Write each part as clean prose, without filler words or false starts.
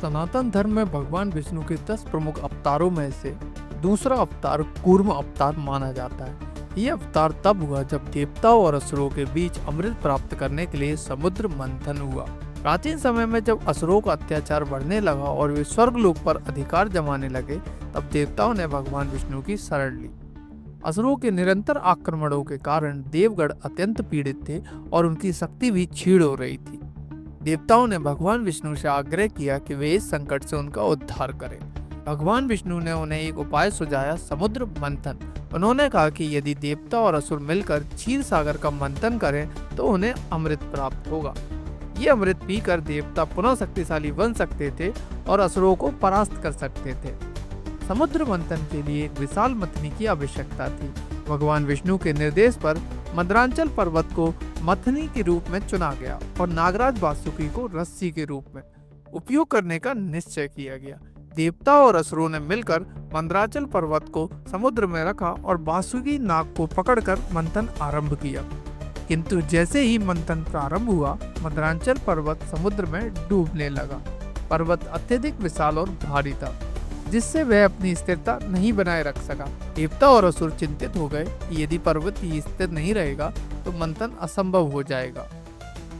सनातन धर्म में भगवान विष्णु के 10 प्रमुख अवतारों में से दूसरा अवतार कूर्म अवतार माना जाता है। यह अवतार तब हुआ जब देवताओं और असुरों के बीच अमृत प्राप्त करने के लिए समुद्र मंथन हुआ। प्राचीन समय में जब असुरों का अत्याचार बढ़ने लगा और वे स्वर्गलोक पर अधिकार जमाने लगे, तब देवताओं ने भगवान विष्णु की शरण ली। असुरों के निरंतर आक्रमणों के कारण देवगण अत्यंत पीड़ित थे और उनकी शक्ति भी क्षीण हो रही थी। देवताओं ने भगवान विष्णु से आग्रह किया कि वे इस संकट से उनका उद्धार करें। भगवान विष्णु ने उन्हें एक उपाय सुझाया, समुद्र मंथन। उन्होंने कहा कि यदि देवता और असुर मिलकर क्षीर सागर का मंथन करें तो उन्हें अमृत प्राप्त होगा। ये अमृत पीकर देवता पुनः शक्तिशाली बन सकते थे और असुरों को परास्त कर सकते थे। समुद्र मंथन के लिए एक विशाल मथनी की आवश्यकता थी। भगवान विष्णु के निर्देश पर मद्रांचल पर्वत को मथनी के रूप में चुना गया और नागराज वासुकी को रस्सी के रूप में उपयोग करने का निश्चय किया गया। देवता और असुरों ने मिलकर मंदराचल पर्वत को समुद्र में रखा और वासुकी नाग को पकड़कर मंथन आरंभ किया। किंतु जैसे ही मंथन प्रारंभ हुआ, मद्रांचल पर्वत समुद्र में डूबने लगा। पर्वत अत्यधिक विशाल और भारी था, जिससे वह अपनी स्थिरता नहीं बनाए रख सका। देवता और असुर चिंतित हो गए कि यदि पर्वत स्थिर नहीं रहेगा तो मंथन असंभव हो जाएगा।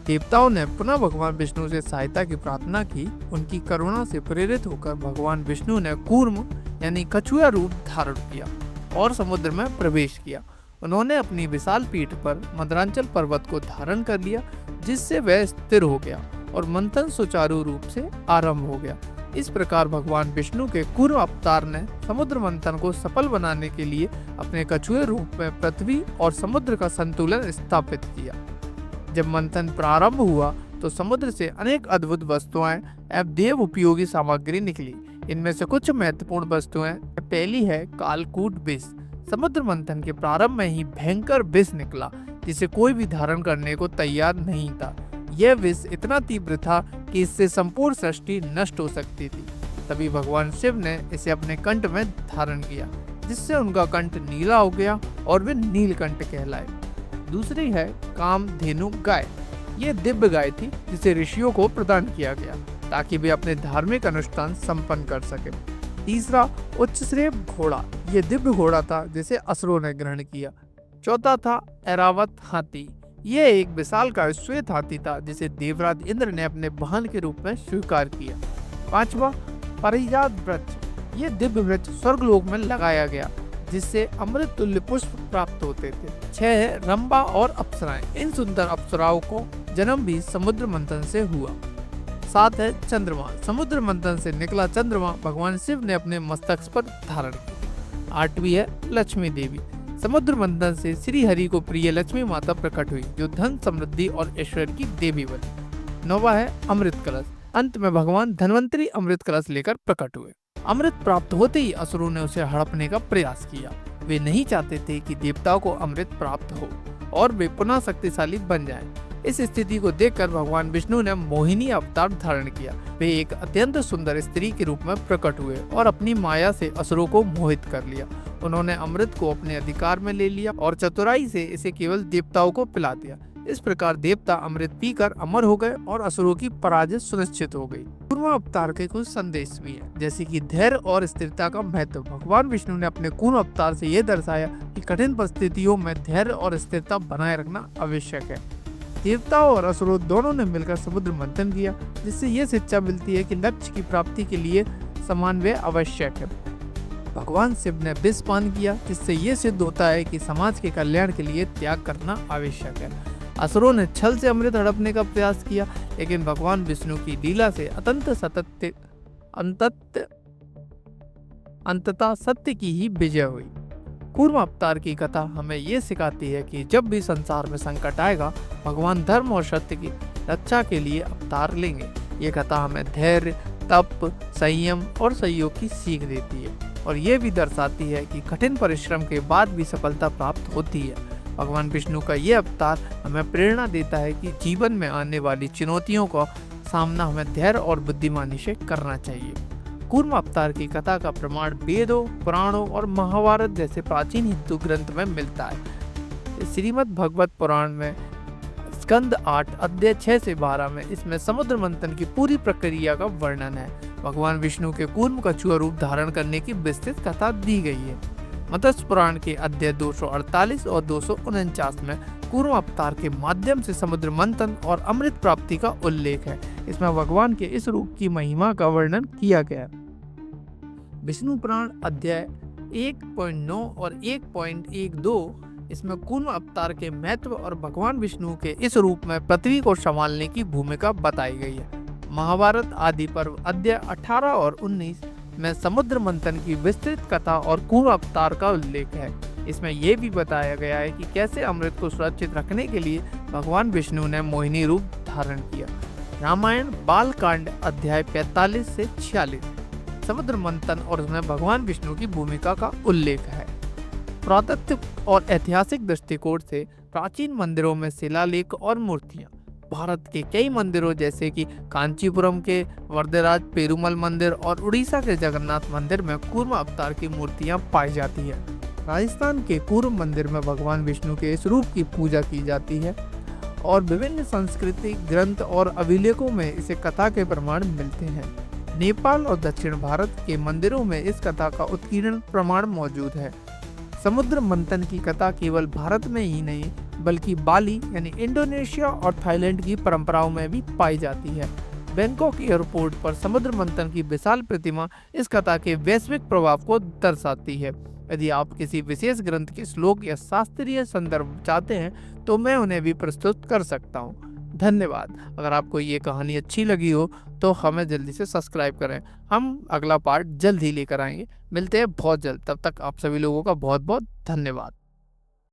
देवताओं ने पुनः भगवान विष्णु से सहायता की प्रार्थना की। उनकी करुणा से प्रेरित होकर भगवान विष्णु ने कूर्म यानी कछुआ रूप धारण किया और समुद्र में प्रवेश किया। उन्होंने अपनी विशाल पीठ पर मद्रांचल पर्वत को धारण कर लिया, जिससे वह स्थिर हो गया और मंथन सुचारू रूप से आरंभ हो गया। इस प्रकार भगवान विष्णु के कूर्म अवतार ने समुद्र मंथन को सफल बनाने के लिए अपने कछुए रूप में पृथ्वी और समुद्र का संतुलन स्थापित किया। जब मंथन प्रारंभ हुआ तो समुद्र से अनेक अद्भुत वस्तुएं एवं देव उपयोगी सामग्री निकली। इनमें से कुछ महत्वपूर्ण वस्तुएं, पहली है कालकूट विष। समुद्र मंथन के प्रारंभ में ही भयंकर विष निकला, जिसे कोई भी धारण करने को तैयार नहीं था। यह विष इतना तीव्र था कि इससे संपूर्ण सृष्टि नष्ट हो सकती थी। तभी भगवान शिव ने इसे अपने कंठ में धारण किया, जिससे उनका कंठ नीला हो गया और वे नीलकंठ कहलाए। दूसरी है कामधेनु गाय। ये दिव्य गाय थी, जिसे ऋषियों को प्रदान किया गया ताकि वे अपने धार्मिक अनुष्ठान संपन्न कर सके। तीसरा उच्चश्रेय घोड़ा। ये दिव्य घोड़ा था जिसे असुरों ने ग्रहण किया। चौथा था ऐरावत हाथी। यह एक विशालकाय श्वेत हाथी था, जिसे देवराज इंद्र ने अपने वाहन के रूप में स्वीकार किया। पांचवा पारिजात वृक्ष। ये दिव्य वृक्ष स्वर्गलोक में लगाया गया, जिससे अमृत तुल्य पुष्प प्राप्त होते थे। 6 है रंभा और अप्सराएं। इन सुंदर अप्सराओं को जन्म भी समुद्र मंथन से हुआ। 7 है चंद्रमा। समुद्र मंथन से निकला चंद्रमा भगवान शिव ने अपने मस्तक पर धारण किया। 8वीं है लक्ष्मी देवी। समुद्र मंथन से श्री हरि को प्रिय लक्ष्मी माता प्रकट हुई, जो धन समृद्धि और ऐश्वर्य की देवी बनी। 9वां है अमृत कलश। अंत में भगवान धन्वंतरी अमृत कलश लेकर प्रकट हुए। अमृत प्राप्त होते ही असुरों ने उसे हड़पने का प्रयास किया। वे नहीं चाहते थे कि देवताओं को अमृत प्राप्त हो और वे पुनः शक्तिशाली बन जाएं। इस स्थिति को देखकर भगवान विष्णु ने मोहिनी अवतार धारण किया। वे एक अत्यंत सुंदर स्त्री के रूप में प्रकट हुए और अपनी माया से असुरों को मोहित कर लिया। उन्होंने अमृत को अपने अधिकार में ले लिया और चतुराई से इसे केवल देवताओं को पिला दिया। इस प्रकार देवता अमृत पीकर अमर हो गए और असुरों की पराजय सुनिश्चित हो गई। कूर्म अवतार के कुछ संदेश भी हैं, जैसे कि धैर्य और स्थिरता का महत्व। भगवान विष्णु ने अपने कूर्म अवतार से यह दर्शाया कि कठिन परिस्थितियों में धैर्य और स्थिरता बनाए रखना आवश्यक है। देवताओं और असुरों दोनों ने मिलकर समुद्र मंथन किया, जिससे यह शिक्षा मिलती है कि लक्ष्य की प्राप्ति के लिए समन्वय आवश्यक है। भगवान शिव ने विष पान किया, जिससे यह सिद्ध होता है कि समाज के कल्याण के लिए त्याग करना आवश्यक है। असुरों ने छल से अमृत हड़पने का प्रयास किया, लेकिन भगवान विष्णु की लीला से अंततः सत्य की ही विजय हुई। कूर्म अवतार की कथा हमें ये सिखाती है कि जब भी संसार में संकट आएगा, भगवान धर्म और सत्य की रक्षा के लिए अवतार लेंगे। ये कथा हमें धैर्य, तप, संयम और सहयोग की सीख देती है और ये भी दर्शाती है कि कठिन परिश्रम के बाद भी सफलता प्राप्त होती है। भगवान विष्णु का ये अवतार हमें प्रेरणा देता है कि जीवन में आने वाली चुनौतियों का सामना हमें धैर्य और बुद्धिमानी से करना चाहिए। कूर्म अवतार की कथा का प्रमाण वेदों, पुराणों और महाभारत जैसे प्राचीन हिंदू ग्रंथ में मिलता है। श्रीमद् भगवत पुराण में स्कंद 8 अध्याय 6 से 12 में इसमें समुद्र मंथन की पूरी प्रक्रिया का वर्णन है। भगवान विष्णु के कूर्म कछुआ रूप धारण करने की विस्तृत कथा दी गई है। मत्स्य पुराण के अध्याय 248 और 249 में कूर्म अवतार के माध्यम से समुद्र मंथन और अमृत प्राप्ति का उल्लेख है। इसमें भगवान के इस रूप की महिमा का वर्णन किया गया है। विष्णु पुराण अध्याय 1.9 और 1.12 इसमें कूर्म अवतार के महत्व और भगवान विष्णु के इस रूप में पृथ्वी को संभालने की भूमिका बताई गई है। महाभारत आदि पर्व अध्याय 18 और 19 में समुद्र मंथन की विस्तृत कथा और कूर्म अवतार का उल्लेख है। इसमें यह भी बताया गया है कि कैसे अमृत को सुरक्षित रखने के लिए भगवान विष्णु ने मोहिनी रूप धारण किया। रामायण बाल कांड अध्याय 45 से 46 समुद्र मंथन और उसमें भगवान विष्णु की भूमिका का उल्लेख है। पुरातत्व और ऐतिहासिक दृष्टिकोण से प्राचीन मंदिरों में शिलालेख और मूर्तियां भारत के कई मंदिरों जैसे कि कांचीपुरम के वरदराज पेरुमल मंदिर और उड़ीसा के जगन्नाथ मंदिर में कूर्म अवतार की मूर्तियां पाई जाती है। राजस्थान के कूर्म मंदिर में भगवान विष्णु के इस रूप की पूजा की जाती है और विभिन्न सांस्कृतिक ग्रंथ और अभिलेखों में इसे कथा के प्रमाण मिलते हैं। नेपाल और दक्षिण भारत के मंदिरों में इस कथा का उत्कीर्ण प्रमाण मौजूद है। समुद्र मंथन की कथा केवल भारत में ही नहीं बल्कि बाली यानी इंडोनेशिया और थाईलैंड की परंपराओं में भी पाई जाती है। बैंकॉक एयरपोर्ट पर समुद्र मंथन की विशाल प्रतिमा इस कथा के वैश्विक प्रभाव को दर्शाती है। यदि आप किसी विशेष ग्रंथ के श्लोक या शास्त्रीय संदर्भ चाहते हैं तो मैं उन्हें भी प्रस्तुत कर सकता हूँ। धन्यवाद। अगर आपको ये कहानी अच्छी लगी हो तो हमें जल्दी से सब्सक्राइब करें। हम अगला पार्ट जल्द ही लेकर आएंगे। मिलते हैं बहुत जल्द। तब तक आप सभी लोगों का बहुत बहुत धन्यवाद।